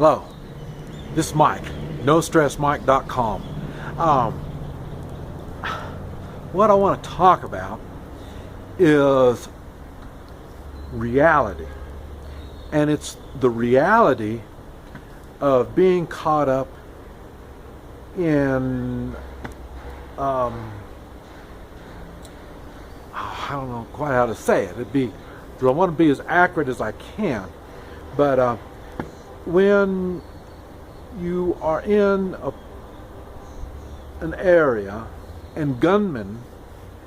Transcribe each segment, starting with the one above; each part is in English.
Hello, this is Mike, NoStressMike.com. What I want to talk about is reality. And it's the reality of being caught up in, I don't know quite how to say it. I want to be as accurate as I can. But when you are in an area and gunmen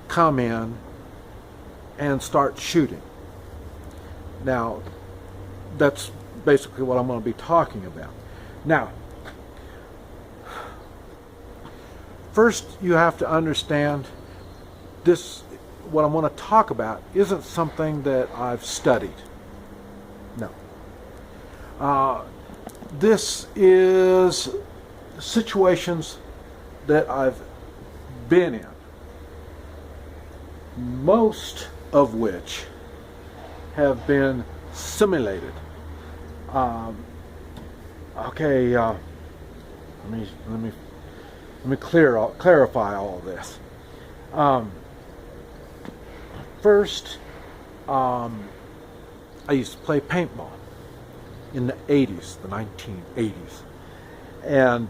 come in and start shooting. Now, that's basically what I'm going to be talking about. Now, first you have to understand this, what I'm going to talk about isn't something that I've studied. No. This is situations that I've been in, most of which have been simulated. Let me clarify all of this. First, I used to play paintball in the 80s, the 1980s. And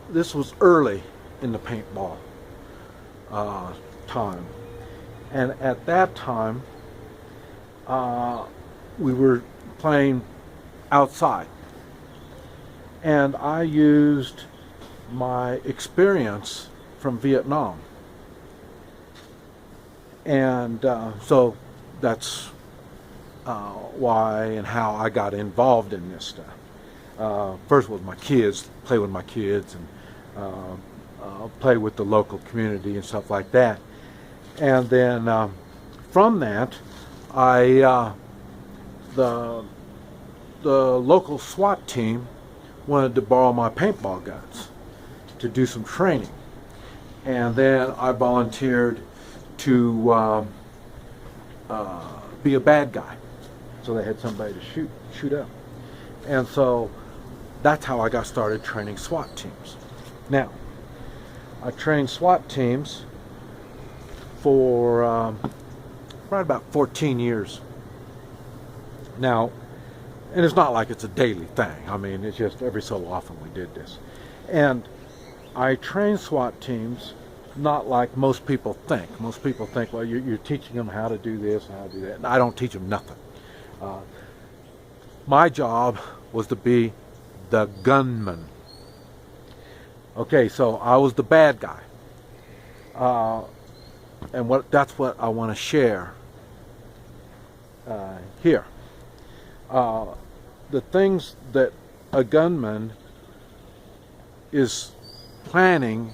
this was early in the paintball time. And at that time, we were playing outside. And I used my experience from Vietnam. And so that's why and how I got involved in this stuff. First was my kids, play with my kids, and play with the local community and stuff like that. And then from that, the local SWAT team wanted to borrow my paintball guns to do some training. And then I volunteered to be a bad guy. So they had somebody to shoot up. And so that's how I got started training SWAT teams. Now, I trained SWAT teams for right about 14 years. Now, and it's not like it's a daily thing. I mean, it's just every so often we did this. And I trained SWAT teams not like most people think. Most people think, well, you're teaching them how to do this and how to do that. And I don't teach them nothing. My job was to be the gunman. Okay, so I was the bad guy. And that's what I want to share here. The things that a gunman is planning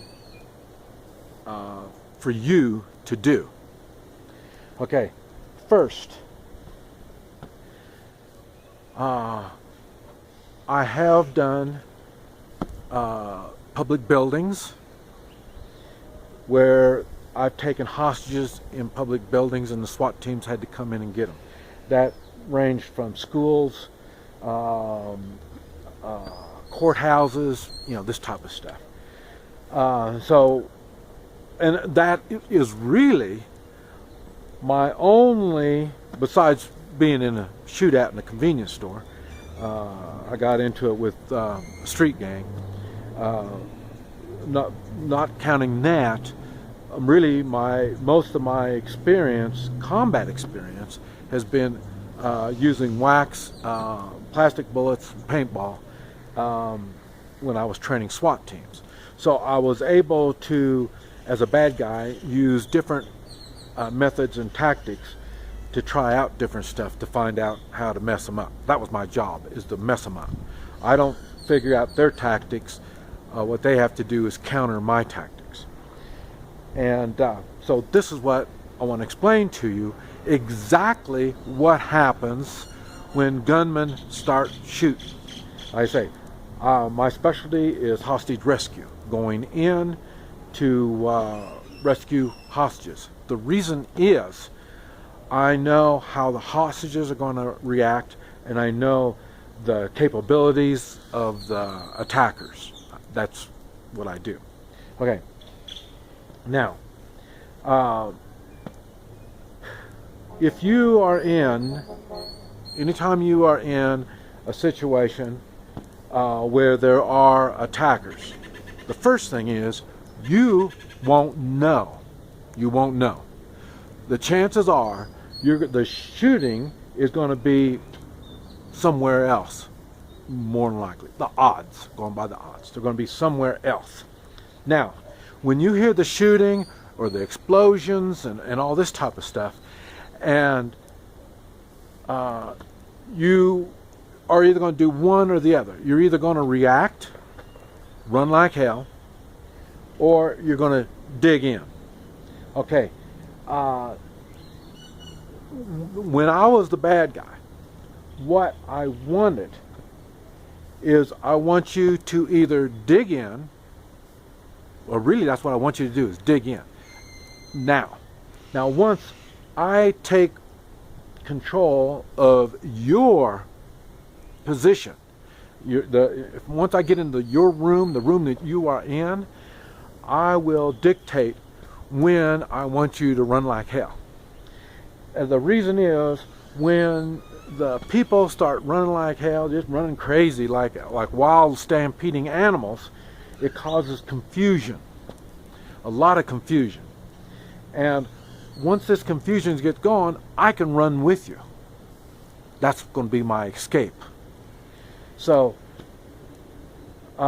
for you to do. Okay, first, I have done public buildings where I've taken hostages in public buildings and the SWAT teams had to come in and get them. That ranged from schools, courthouses, this type of stuff. And that is really my only, besides being in a shootout in a convenience store, I got into it with a street gang. Not counting that, really most of my experience, combat experience, has been using wax, plastic bullets, and paintball when I was training SWAT teams. So I was able to, as a bad guy, use different methods and tactics to try out different stuff to find out how to mess them up. That was my job, is to mess them up. I don't figure out their tactics. What they have to do is counter my tactics. And so this is what I want to explain to you, exactly what happens when gunmen start shooting. Like I say, my specialty is hostage rescue, going in to rescue hostages. The reason is I know how the hostages are going to react, and I know the capabilities of the attackers. That's what I do. Okay. Now, if you are anytime you are in a situation where there are attackers, the first thing is you won't know. You won't know. The chances are the shooting is going to be somewhere else, more than likely. The odds, going by the odds, they're going to be somewhere else. Now, when you hear the shooting or the explosions and all this type of stuff, and you are either going to do one or the other. You're either going to react, run like hell, or you're going to dig in. Okay. When I was the bad guy, what I wanted is I want you to either dig in, or really that's what I want you to do, is dig in. Now once I take control of your position, once I get into your room, the room that you are in, I will dictate when I want you to run like hell. And the reason is, when the people start running like hell, just running crazy like wild stampeding animals, it causes confusion, a lot of confusion. And once this confusion gets going, I can run with you. That's going to be my escape. So, in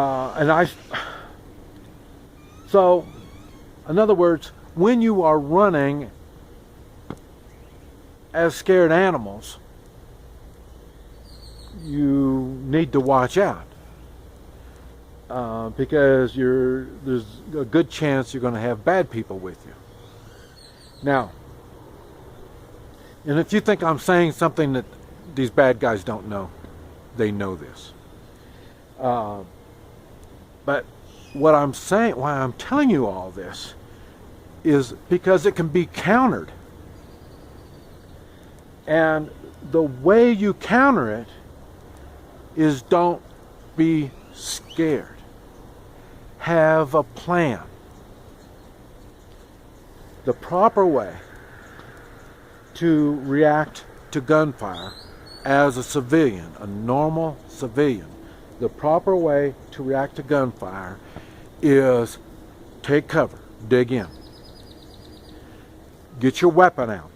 other words, when you are running as scared animals, you need to watch out, because there's a good chance you're going to have bad people with you. Now, and if you think I'm saying something that these bad guys don't know, they know this. But what I'm saying, why I'm telling you all this, is because it can be countered. And the way you counter it is, don't be scared. Have a plan. The proper way to react to gunfire as a civilian, a normal civilian, the proper way to react to gunfire is take cover, dig in. Get your weapon out.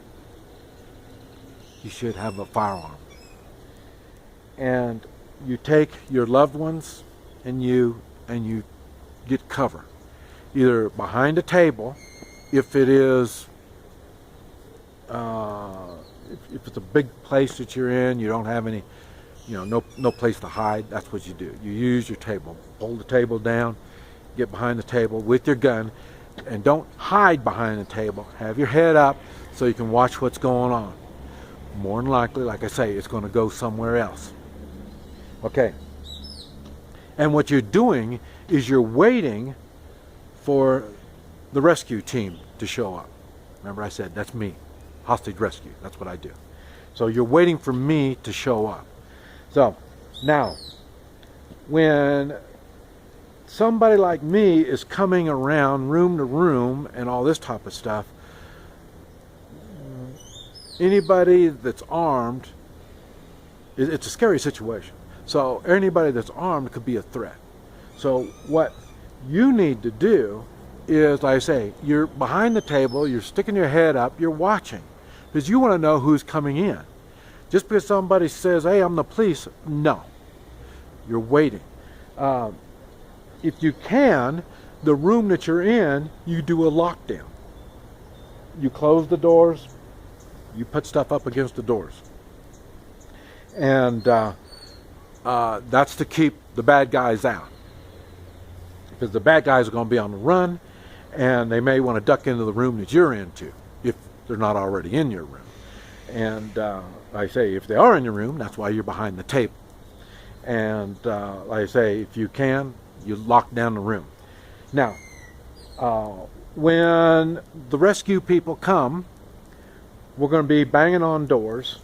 You should have a firearm. And you take your loved ones and you get cover. Either behind a table, if it is, if it's a big place that you're in, you don't have any, no place to hide, that's what you do. You use your table. Pull the table down, get behind the table with your gun, and don't hide behind the table. Have your head up so you can watch what's going on. More than likely, like I say, it's going to go somewhere else. Okay. And what you're doing is you're waiting for the rescue team to show up. Remember I said, that's me. Hostage rescue. That's what I do. So you're waiting for me to show up. So, now, when somebody like me is coming around room to room and all this type of stuff, anybody that's armed, it's a scary situation. So anybody that's armed could be a threat. So what you need to do is, like I say, you're behind the table, you're sticking your head up, you're watching, because you want to know who's coming in. Just because somebody says, hey, I'm the police, no. You're waiting. If you can, the room that you're in, you do a lockdown. You close the doors, you put stuff up against the doors. And that's to keep the bad guys out. Because the bad guys are going to be on the run, and they may want to duck into the room that you're into, if they're not already in your room. And like I say, if they are in your room, that's why you're behind the table. And like I say, if you can, you lock down the room. Now, when the rescue people come, we're going to be banging on doors,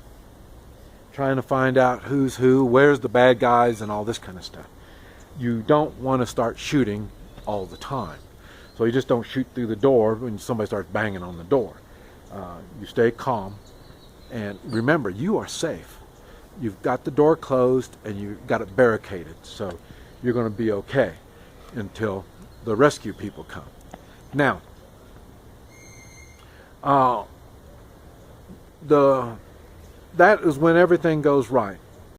trying to find out who's who, where's the bad guys, and all this kind of stuff. You don't want to start shooting all the time. So you just don't shoot through the door when somebody starts banging on the door. You stay calm, and remember, you are safe. You've got the door closed and you've got it barricaded, so you're going to be okay until the rescue people come. Now, that is when everything goes right.